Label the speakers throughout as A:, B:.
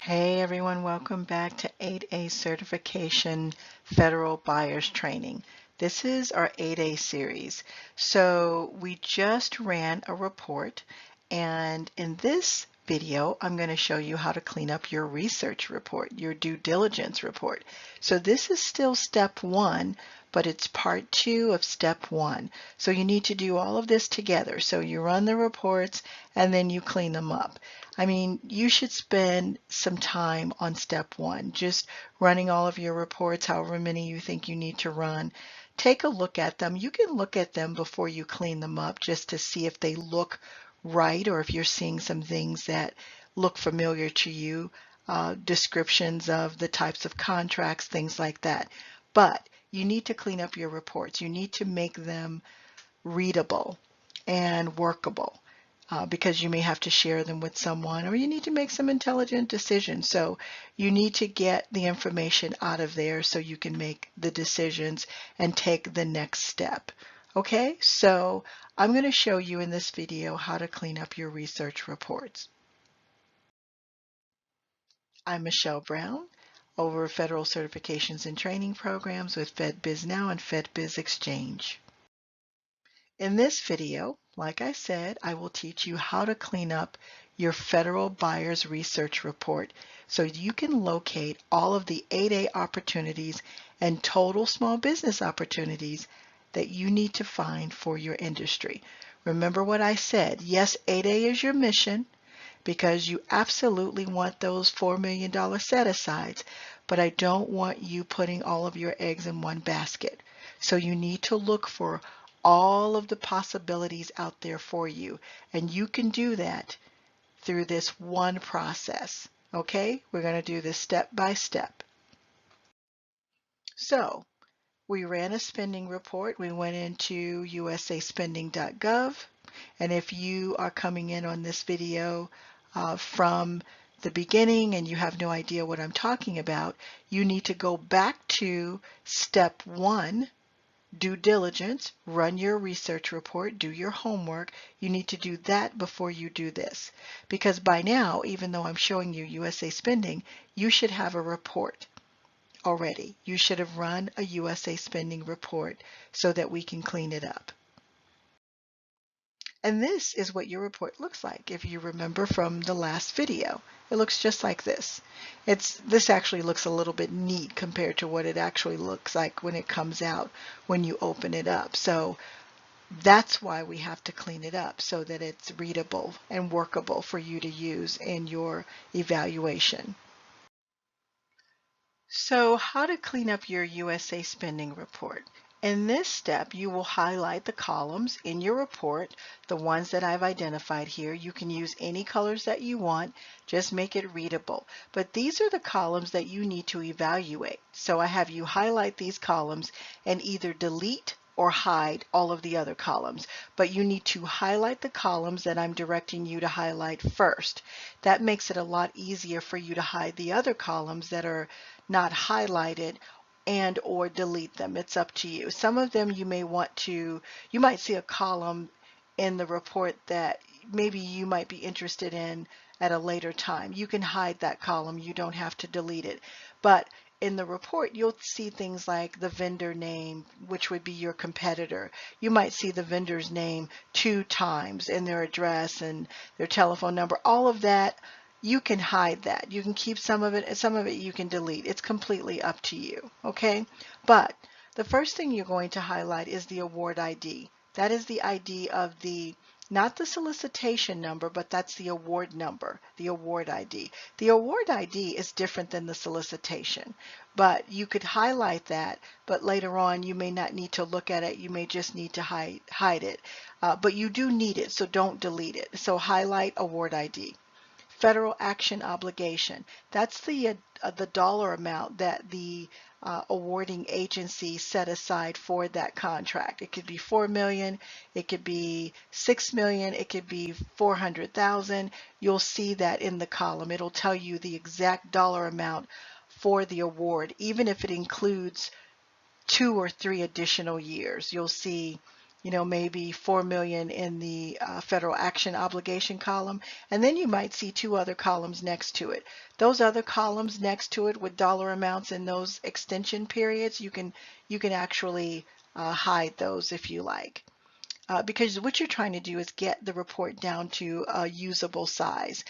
A: Hey everyone, welcome back to 8A Certification Federal Buyers Training. This is our 8A series. So we just ran a report, and in this video I'm going to show you how to clean up your research report, your due diligence report. So this is still step one, but it's part two of step one. So you need to do all of this together. So you run the reports and then you clean them up. I mean, you should spend some time on step one, just running all of your reports, however many you think you need to run. Take a look at them. You can look at them before you clean them up just to see if they look right or if you're seeing some things that look familiar to you, descriptions of the types of contracts, things like that. But you need to clean up your reports. You need to make them readable and workable. Because you may have to share them with someone or you need to make some intelligent decisions. So you need to get the information out of there so you can make the decisions and take the next step. Okay, so I'm going to show you in this video how to clean up your research reports. I'm Michelle Brown, over Federal Certifications and Training Programs with FedBiz Now and FedBiz Exchange. In this video, like I said, I will teach you how to clean up your federal buyer's research report so you can locate all of the 8A opportunities and total small business opportunities that you need to find for your industry. Remember what I said. Yes, 8A is your mission because you absolutely want those $4 million set-asides, but I don't want you putting all of your eggs in one basket. So you need to look for all of the possibilities out there for you. And you can do that through this one process. Okay, we're going to do this step by step. So we ran a spending report. We went into usaspending.gov. And if you are coming in on this video from the beginning and you have no idea what I'm talking about, you need to go back to step one, due diligence, run your research report, do your homework. You need to do that before you do this. Because by now, even though I'm showing you USA Spending, you should have a report already. You should have run a USA Spending report so that we can clean it up. And this is what your report looks like. If you remember from the last video, it looks just like this. This actually looks a little bit neat compared to what it actually looks like when it comes out when you open it up. So that's why we have to clean it up so that it's readable and workable for you to use in your evaluation. So how to clean up your USA spending report. In this step, you will highlight the columns in your report, the ones that I've identified here. You can use any colors that you want, just make it readable. But these are the columns that you need to evaluate. So I have you highlight these columns and either delete or hide all of the other columns. But you need to highlight the columns that I'm directing you to highlight first. That makes it a lot easier for you to hide the other columns that are not highlighted and or delete them. It's up to you. Some of them you may want to, you might see a column in the report that maybe you might be interested in at a later time. You can hide that column. You don't have to delete it. But in the report, you'll see things like the vendor name, which would be your competitor. You might see the vendor's name 2 times and their address and their telephone number. All of that, you can hide that. You can keep some of it, and some of it you can delete. It's completely up to you, okay? But the first thing you're going to highlight is the award ID. That is the ID of the, not the solicitation number, but that's the award number, the award ID. The award ID is different than the solicitation, but you could highlight that, but later on you may not need to look at it. You may just need to hide it, but you do need it, so don't delete it. So highlight award ID. Federal action obligation. That's the dollar amount that the awarding agency set aside for that contract. It could be 4 million, it could be 6 million, it could be 400,000. You'll see that in the column. It'll tell you the exact dollar amount for the award, even if it includes 2 or 3 additional years. You'll see maybe 4 million in the federal action obligation column, and then you might see two other columns next to it. Those other columns next to it with dollar amounts in those extension periods, you can actually hide those if you like. Because what you're trying to do is get the report down to a usable size,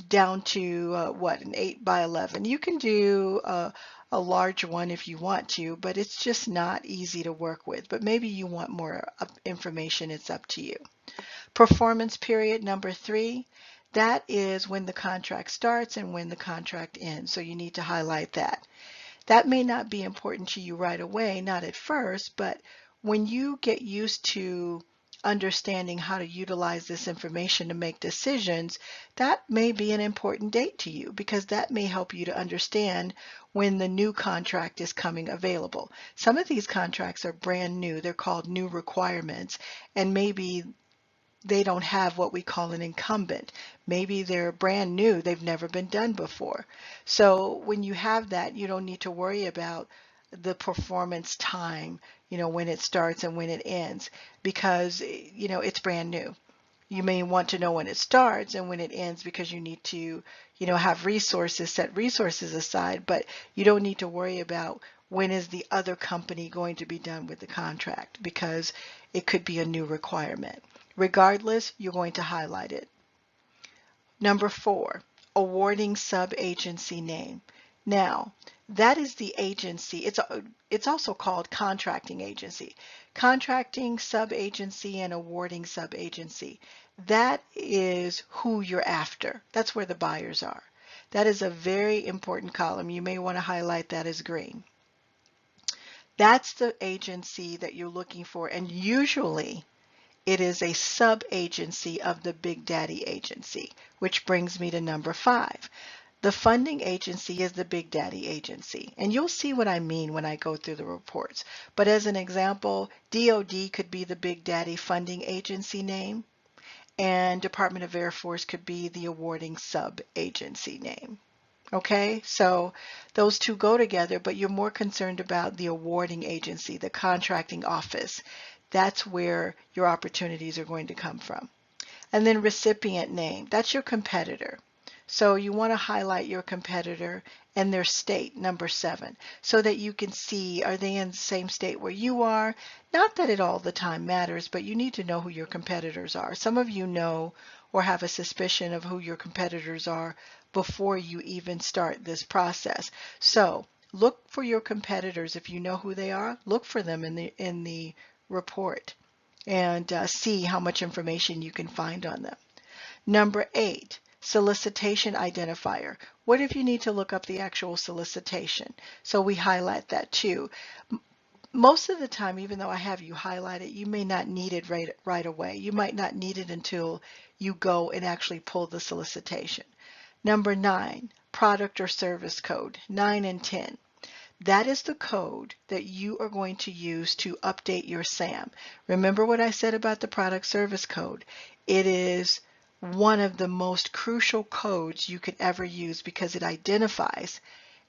A: down to an 8 by 11. You can do a large one if you want to, but it's just not easy to work with. But maybe you want more information, it's up to you. Performance period number 3, that is when the contract starts and when the contract ends. So you need to highlight that. That may not be important to you right away, not at first, but when you get used to understanding how to utilize this information to make decisions, that may be an important date to you, because that may help you to understand when the new contract is coming available. Some of these contracts are brand new. They're called new requirements, and maybe they don't have what we call an incumbent. Maybe they're brand new, they've never been done before. So when you have that, you don't need to worry about the performance time, when it starts and when it ends, because, it's brand new. You may want to know when it starts and when it ends because you need to, have resources, set resources aside, but you don't need to worry about when is the other company going to be done with the contract, because it could be a new requirement. Regardless, you're going to highlight it. Number 4, awarding sub-agency name. Now, that is the agency. It's also called contracting agency. Contracting sub-agency and awarding sub-agency. That is who you're after. That's where the buyers are. That is a very important column. You may want to highlight that as green. That's the agency that you're looking for, and usually it is a sub-agency of the Big Daddy agency, which brings me to number 5. The funding agency is the Big Daddy agency, and you'll see what I mean when I go through the reports. But as an example, DOD could be the Big Daddy funding agency name, and Department of Air Force could be the awarding sub-agency name. Okay, so those two go together, but you're more concerned about the awarding agency, the contracting office. That's where your opportunities are going to come from. And then recipient name, that's your competitor. So you want to highlight your competitor and their state, number 7, so that you can see, are they in the same state where you are? Not that it all the time matters, but you need to know who your competitors are. Some of you know or have a suspicion of who your competitors are before you even start this process. So look for your competitors. If you know who they are, look for them in the report and see how much information you can find on them. Number 8, solicitation identifier. What if you need to look up the actual solicitation? So we highlight that too. Most of the time, even though I have you highlight it, you may not need it right away. You might not need it until you go and actually pull the solicitation. Number 9, product or service code, 9 and 10. That is the code that you are going to use to update your SAM. Remember what I said about the product service code. It is one of the most crucial codes you could ever use because it identifies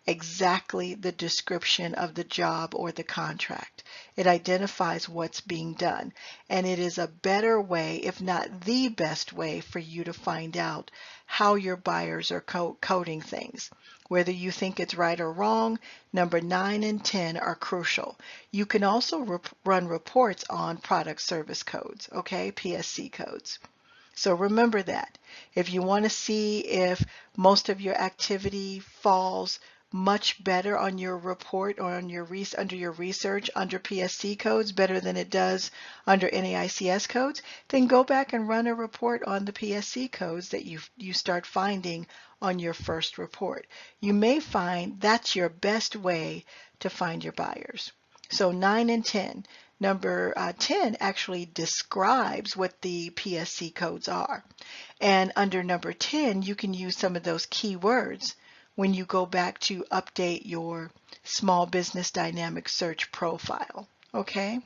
A: exactly the description of the job or the contract. It identifies what's being done, and it is a better way, if not the best way, for you to find out how your buyers are coding things. Whether you think it's right or wrong, number 9 and 10 are crucial. You can also run reports on product service codes, okay, PSC codes. So remember that. If you want to see if most of your activity falls much better on your report or on your under your research under PSC codes better than it does under NAICS codes, then go back and run a report on the PSC codes that you start finding on your first report. You may find that's your best way to find your buyers. So 9 and 10. Number 10 actually describes what the PSC codes are. And under number 10, you can use some of those keywords when you go back to update your small business dynamic search profile. Okay?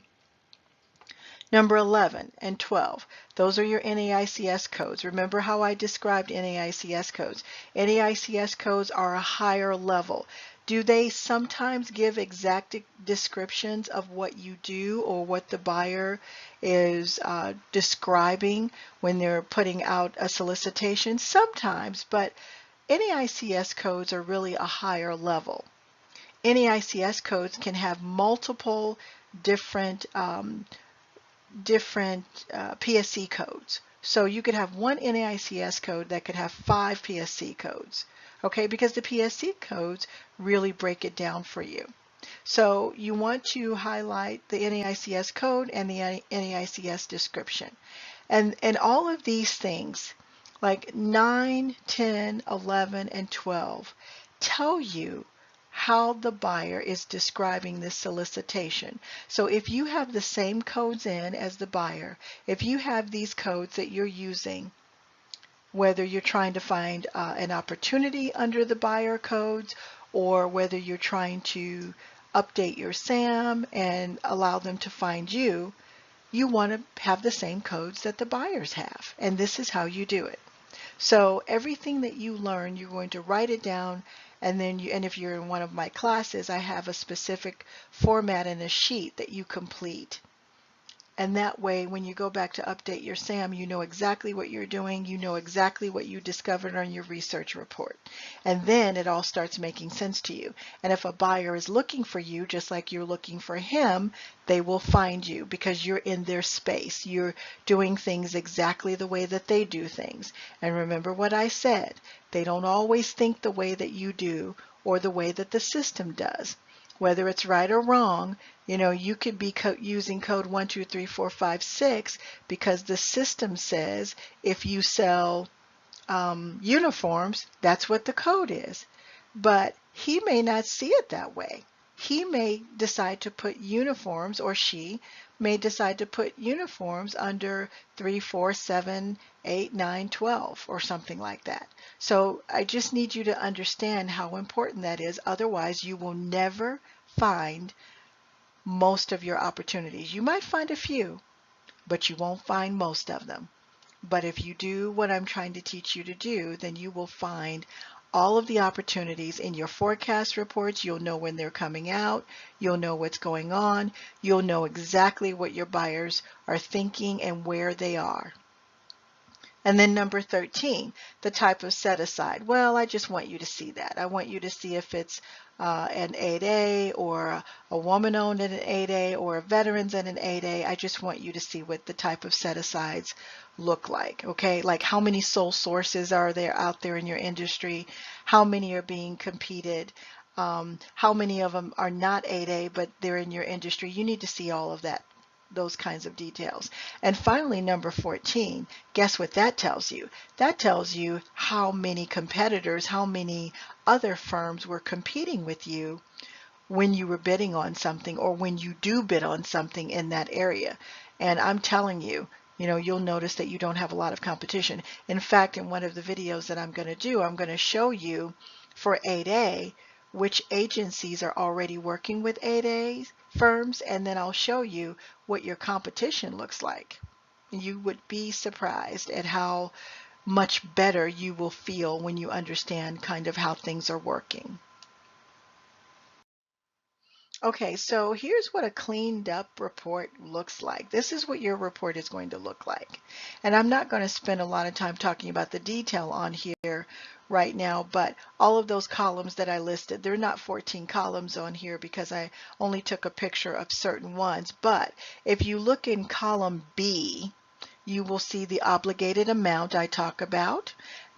A: Number 11 and 12, those are your NAICS codes. Remember how I described NAICS codes. NAICS codes are a higher level. Do they sometimes give exact descriptions of what you do or what the buyer is describing when they're putting out a solicitation? Sometimes, but NAICS codes are really a higher level. NAICS codes can have multiple different PSC codes. So you could have one NAICS code that could have 5 PSC codes, okay, because the PSC codes really break it down for you. So you want to highlight the NAICS code and the NAICS description. And all of these things, like 9, 10, 11, and 12, tell you how the buyer is describing this solicitation. So if you have the same codes in as the buyer, if you have these codes that you're using, whether you're trying to find an opportunity under the buyer codes or whether you're trying to update your SAM and allow them to find you, you want to have the same codes that the buyers have. And this is how you do it. So everything that you learn, you're going to write it down, and then and if you're in one of my classes, I have a specific format in a sheet that you complete. And that way, when you go back to update your SAM, you know exactly what you're doing, you know exactly what you discovered on your research report. And then it all starts making sense to you. And if a buyer is looking for you, just like you're looking for him, they will find you because you're in their space. You're doing things exactly the way that they do things. And remember what I said, they don't always think the way that you do or the way that the system does. Whether it's right or wrong, you know, you could be using code 1, 2, 3, 4, 5, 6 because the system says if you sell uniforms, that's what the code is. But he may not see it that way. He may decide to put uniforms, or she may decide to put uniforms under 3, 4, 7, 8, 9, 12, or something like that. So I just need you to understand how important that is. Otherwise, you will never find most of your opportunities. You might find a few, but you won't find most of them. But if you do what I'm trying to teach you to do, then you will find all of the opportunities in your forecast reports. You'll know when they're coming out. You'll know what's going on. You'll know exactly what your buyers are thinking and where they are. And then number 13, the type of set aside. Well, I just want you to see that. I want you to see if it's an 8A or a woman-owned at an 8A or a veterans at an 8A. I just want you to see what the type of set asides look like, okay? Like how many sole sources are there out there in your industry? How many are being competed? How many of them are not 8A, but they're in your industry? You need to see all of that, those kinds of details. And finally, number 14, guess what that tells you? That tells you how many competitors, how many other firms were competing with you when you were bidding on something or when you do bid on something in that area. And I'm telling you, you know, you'll notice that you don't have a lot of competition. In fact, in one of the videos that I'm going to do, I'm going to show you for 8A which agencies are already working with 8A firms, and then I'll show you what your competition looks like. You would be surprised at how much better you will feel when you understand kind of how things are working. Okay, so here's what a cleaned up report looks like. This is what your report is going to look like. And I'm not going to spend a lot of time talking about the detail on here right now, but all of those columns that I listed, there are not 14 columns on here because I only took a picture of certain ones. But if you look in column B, you will see the obligated amount I talk about.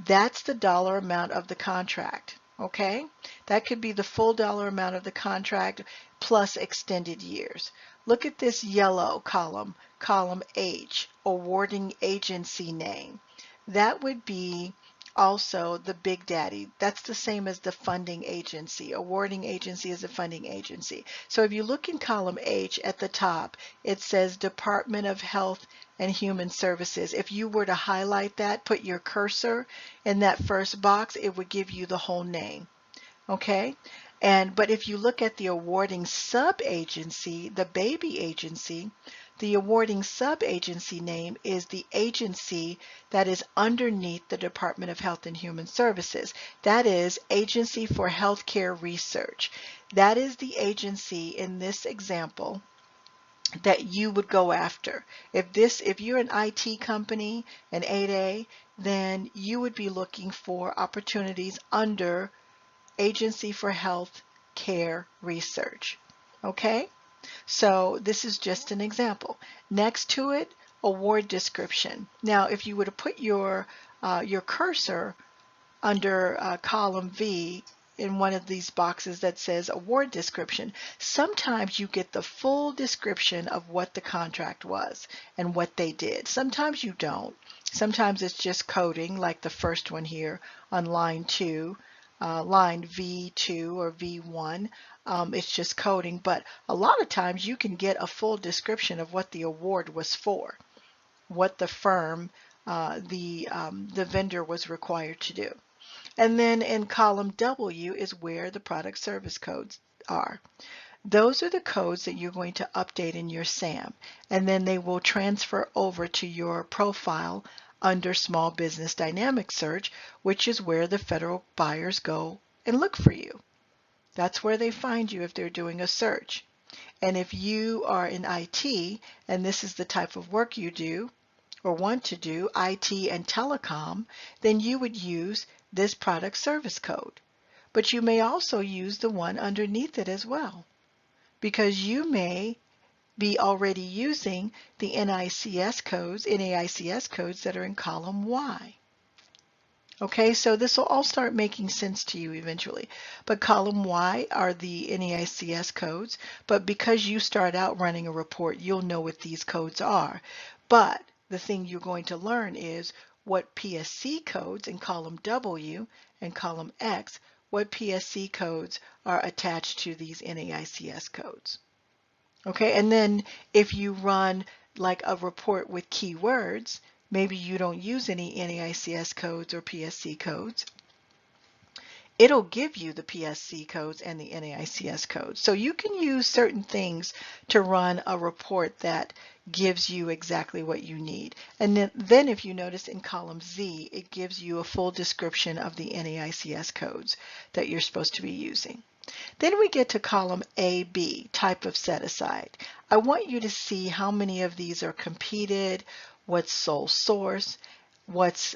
A: That's the dollar amount of the contract. Okay, that could be the full dollar amount of the contract plus extended years. Look at this yellow column, column H, awarding agency name. That would be also the big daddy. That's the same as the funding agency. Awarding agency is a funding agency. So if you look in column H at the top, it says Department of Health and Human Services. If you were to highlight that, put your cursor in that first box, it would give you the whole name. Okay? But if you look at the awarding sub-agency, the baby agency, The awarding sub-agency name is the agency that is underneath the Department of Health and Human Services. That is Agency for Healthcare Research. That is the agency in this example that you would go after. If you're an IT company, an 8A, then you would be looking for opportunities under Agency for Health Care Research. Okay? So this is just an example. Next to it, award description. Now, if you were to put your cursor under column V in one of these boxes that says award description, sometimes you get the full description of what the contract was and what they did. Sometimes you don't. Sometimes it's just coding, like the first one here on line 2, line V2 or V1. It's just coding, but a lot of times you can get a full description of what the award was for, what the firm, the vendor was required to do. And then in column W is where the product service codes are. Those are the codes that you're going to update in your SAM, and then they will transfer over to your profile under Small Business Dynamic Search, which is where the federal buyers go and look for you. That's where they find you if they're doing a search. And if you are in IT and this is the type of work you do or want to do, IT and telecom, then you would use this product service code. But you may also use the one underneath it as well, because you may be already using the NAICS codes that are in column Y. Okay, so this will all start making sense to you eventually. But column Y are the NAICS codes, but because you start out running a report, you'll know what these codes are. But the thing you're going to learn is what PSC codes in column W and column X, what PSC codes are attached to these NAICS codes. Okay, and then if you run like a report with keywords, maybe you don't use any NAICS codes or PSC codes, it'll give you the PSC codes and the NAICS codes. So you can use certain things to run a report that gives you exactly what you need. And then if you notice in column Z, it gives you a full description of the NAICS codes that you're supposed to be using. Then we get to column AB, type of set aside. I want you to see how many of these are competed, what's sole source, what's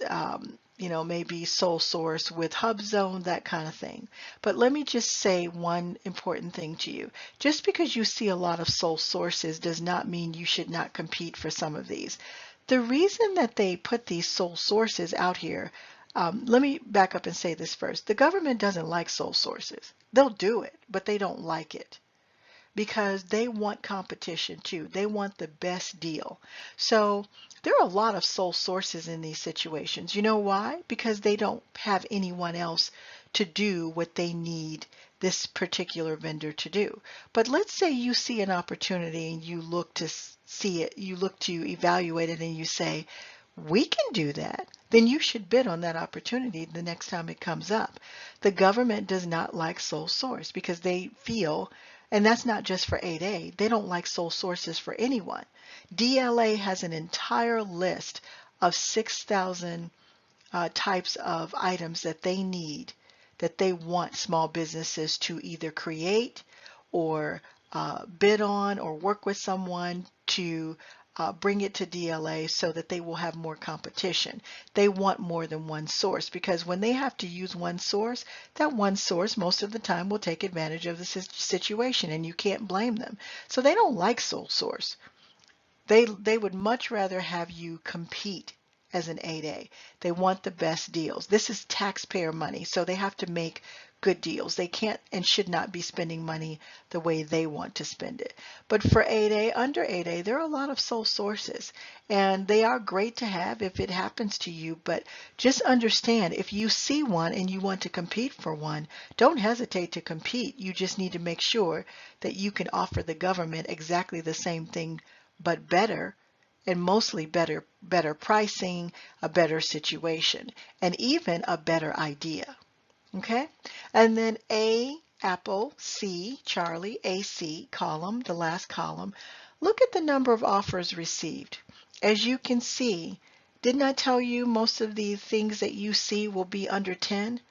A: maybe sole source with hub zone, that kind of thing. But let me just say one important thing to you. Just because you see a lot of sole sources does not mean you should not compete for some of these. The reason that they put these sole sources out here, let me back up and say this first. The government doesn't like sole sources. They'll do it, but they don't like it, because they want competition too. They want the best deal. So there are a lot of sole sources in these situations. You know why? Because they don't have anyone else to do what they need this particular vendor to do. But let's say you see an opportunity and you look to see it, you look to evaluate it, and you say, we can do that. Then you should bid on that opportunity the next time it comes up. The government does not like sole source because they feel, and that's not just for 8A, they don't like sole sources for anyone. DLA has an entire list of 6,000 types of items that they need, that they want small businesses to either create or bid on or work with someone to bring it to DLA so that they will have more competition. They want more than one source, because when they have to use one source, that one source most of the time will take advantage of the situation, and you can't blame them. So they don't like sole source. They would much rather have you compete as an 8A. They want the best deals. This is taxpayer money, so they have to make good deals. They can't and should not be spending money the way they want to spend it. But for 8A, under 8A, there are a lot of sole sources, and they are great to have if it happens to you. But just understand, if you see one and you want to compete for one, don't hesitate to compete. You just need to make sure that you can offer the government exactly the same thing, but better, and mostly better pricing, a better situation, and even a better idea. Okay, and then A, Apple, C, Charlie, AC, column, the last column. Look at the number of offers received. As you can see, didn't I tell you most of the things that you see will be under 10?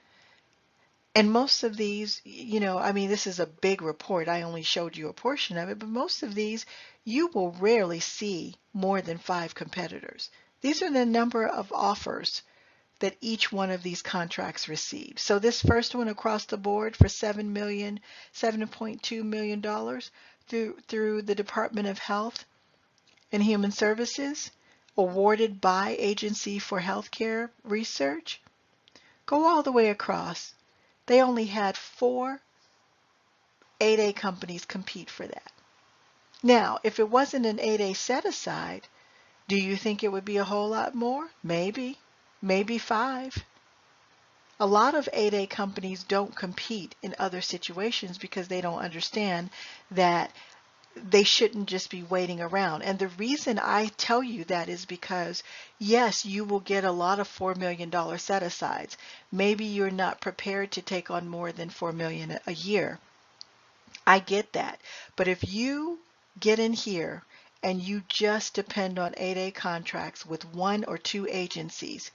A: And most of these, I mean, this is a big report. I only showed you a portion of it, but most of these, you will rarely see more than 5 competitors. These are the number of offers that each one of these contracts received. So this first one across the board for $7.2 million through the Department of Health and Human Services, awarded by Agency for Healthcare Research. Go all the way across. They only had 4 8A companies compete for that. Now, if it wasn't an 8A set aside, do you think it would be a whole lot more? Maybe 5. A lot of 8A companies don't compete in other situations because they don't understand that they shouldn't just be waiting around. And the reason I tell you that is because, yes, you will get a lot of $4 million set-asides. Maybe you're not prepared to take on more than $4 million a year. I get that. But if you get in here and you just depend on 8A contracts with 1 or 2 agencies,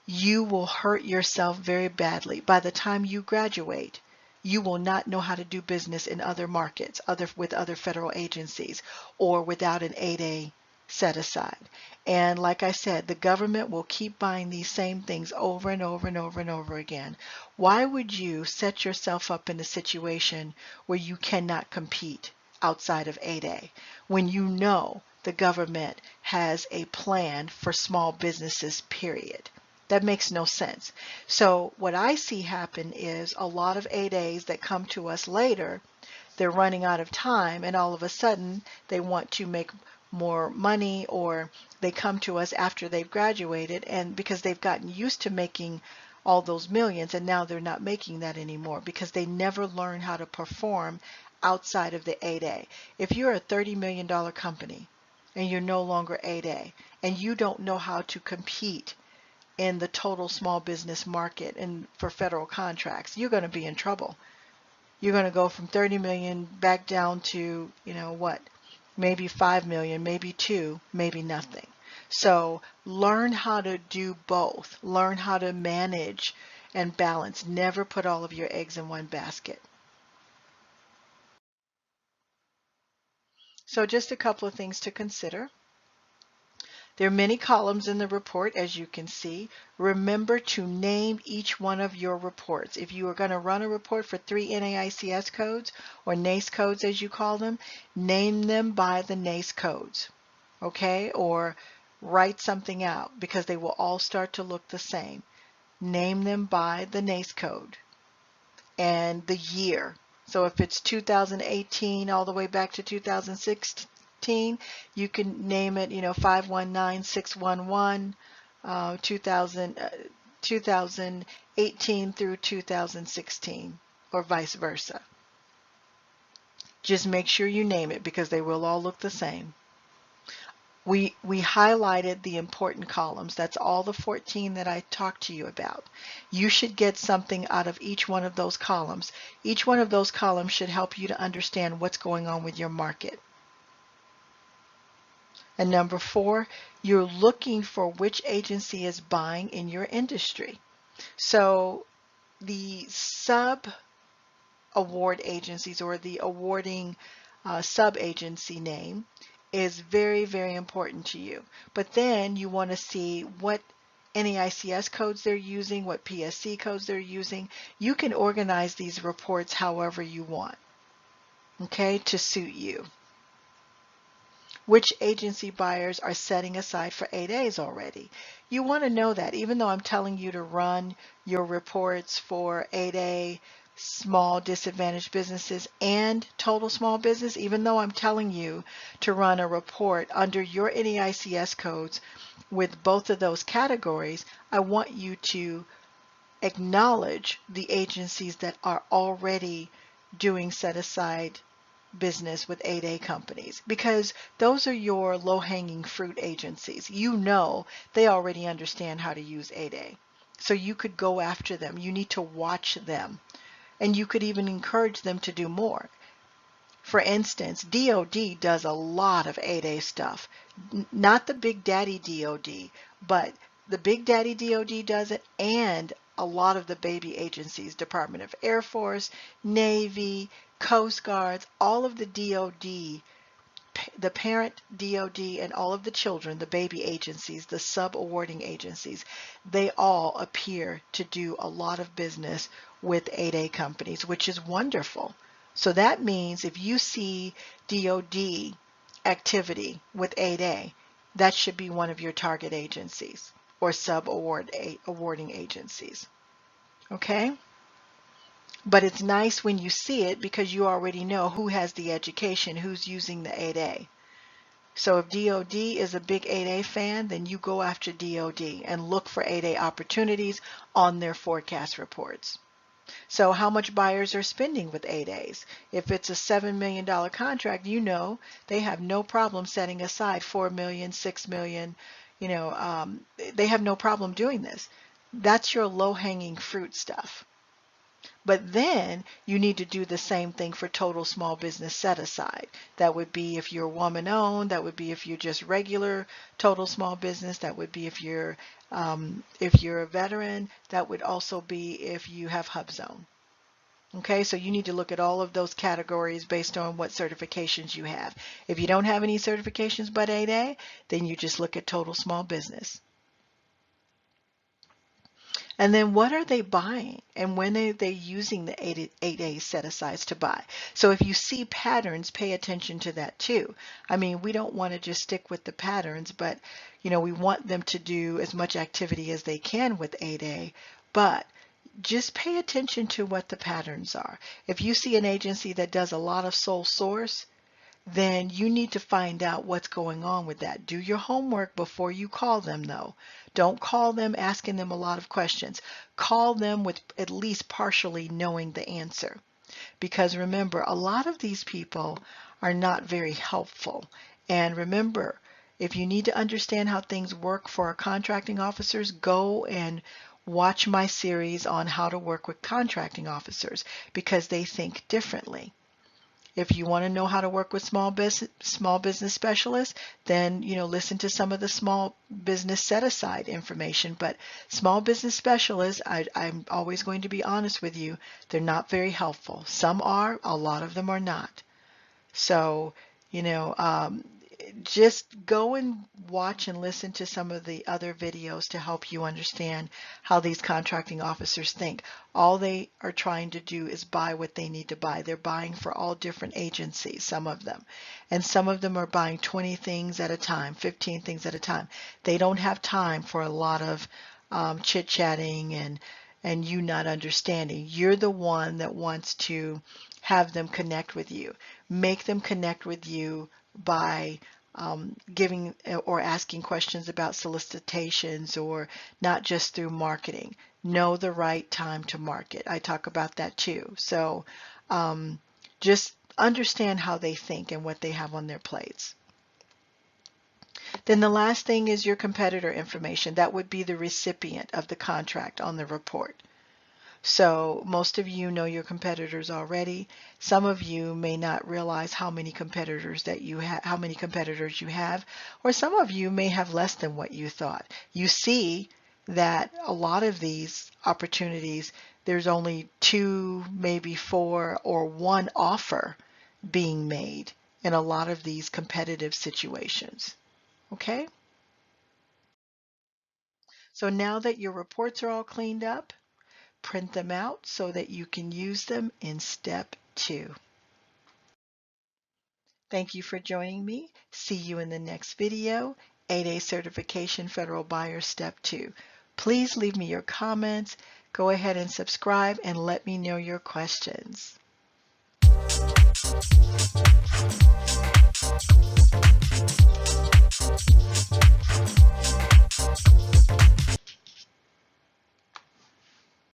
A: you will hurt yourself very badly. By the time you graduate, you will not know how to do business in other markets, with other federal agencies, or without an 8A set aside. And like I said, the government will keep buying these same things over and over and over and over again. Why would you set yourself up in a situation where you cannot compete outside of 8A when you know the government has a plan for small businesses, period? That makes no sense. So what I see happen is a lot of 8As that come to us later, they're running out of time, and all of a sudden they want to make more money, or they come to us after they've graduated, and because they've gotten used to making all those millions, and now they're not making that anymore because they never learn how to perform outside of the 8A. If you're a $30 million company and you're no longer 8A, and you don't know how to compete in the total small business market and for federal contracts, you're going to be in trouble. You're going to go from 30 million back down to, maybe 5 million, maybe 2, maybe nothing. So learn how to do both. Learn how to manage and balance. Never put all of your eggs in one basket. So just a couple of things to consider. There are many columns in the report, as you can see. Remember to name each one of your reports. If you are going to run a report for 3 NAICS codes, or NAICE codes as you call them, name them by the NAICE codes, okay? Or write something out, because they will all start to look the same. Name them by the NAICE code and the year. So if it's 2018 all the way back to 2016, you can name it, 519611, 2018 through 2016, or vice versa. Just make sure you name it because they will all look the same. We highlighted the important columns. That's all the 14 that I talked to you about. You should get something out of each one of those columns. Each one of those columns should help you to understand what's going on with your market. And number 4, you're looking for which agency is buying in your industry. So the sub-award agencies, or the awarding sub-agency name, is very, very important to you. But then you want to see what NAICS codes they're using, what PSC codes they're using. You can organize these reports however you want, okay, to suit you. Which agency buyers are setting aside for 8As already. You want to know that, even though I'm telling you to run your reports for 8A, small disadvantaged businesses, and total small business, even though I'm telling you to run a report under your NAICS codes with both of those categories, I want you to acknowledge the agencies that are already doing set-aside business with 8A companies, because those are your low-hanging fruit agencies. You know they already understand how to use 8A. So you could go after them. You need to watch them. And you could even encourage them to do more. For instance, DOD does a lot of 8A stuff. Not the Big Daddy DOD, but the Big Daddy DOD does it, and a lot of the baby agencies, Department of Air Force, Navy, Coast Guards, all of the DOD, the parent DOD, and all of the children, the baby agencies, the sub-awarding agencies, they all appear to do a lot of business with 8A companies, which is wonderful. So that means if you see DOD activity with 8A, that should be one of your target agencies or sub-awarding agencies. Okay? But it's nice when you see it because you already know who has the education, who's using the 8A. So if DOD is a big 8A fan, then you go after DOD and look for 8A opportunities on their forecast reports. So how much buyers are spending with 8As? If it's a $7 million contract, you know they have no problem setting aside $4 million, $6 million. They have no problem doing this. That's your low-hanging fruit stuff. But then you need to do the same thing for total small business set aside. That would be if you're woman owned. That would be if you're just regular total small business. That would be if you're a veteran. That would also be if you have HubZone. Okay, so you need to look at all of those categories based on what certifications you have. If you don't have any certifications but 8A, then you just look at total small business. And then what are they buying, and when are they using the 8A set-asides to buy? So if you see patterns, pay attention to that too. I mean, we don't want to just stick with the patterns, but we want them to do as much activity as they can with 8A, but just pay attention to what the patterns are. If you see an agency that does a lot of sole source, then you need to find out what's going on with that. Do your homework before you call them, though. Don't call them asking them a lot of questions. Call them with at least partially knowing the answer. Because remember, a lot of these people are not very helpful. And remember, if you need to understand how things work for our contracting officers, go and watch my series on how to work with contracting officers because they think differently. If you want to know how to work with small business specialists, then listen to some of the small business set-aside information. But small business specialists, I'm always going to be honest with you, they're not very helpful. Some are, a lot of them are not. So, just go and watch and listen to some of the other videos to help you understand how these contracting officers think. All they are trying to do is buy what they need to buy. They're buying for all different agencies, some of them. And some of them are buying 20 things at a time, 15 things at a time. They don't have time for a lot of chit-chatting and you not understanding. You're the one that wants to have them connect with you. Make them connect with you by giving or asking questions about solicitations, or not just through marketing. Know the right time to market. I talk about that too. So just understand how they think and what they have on their plates. Then the last thing is your competitor information. That would be the recipient of the contract on the report. So most of you know your competitors already. Some of you may not realize how many competitors that you have, or some of you may have less than what you thought. You see that a lot of these opportunities, there's only 2, maybe 4, or 1 offer being made in a lot of these competitive situations. Okay? So now that your reports are all cleaned up, print them out so that you can use them in step 2. Thank you for joining me. See you in the next video, 8A Certification Federal Buyer Step 2. Please leave me your comments. Go ahead and subscribe and let me know your questions.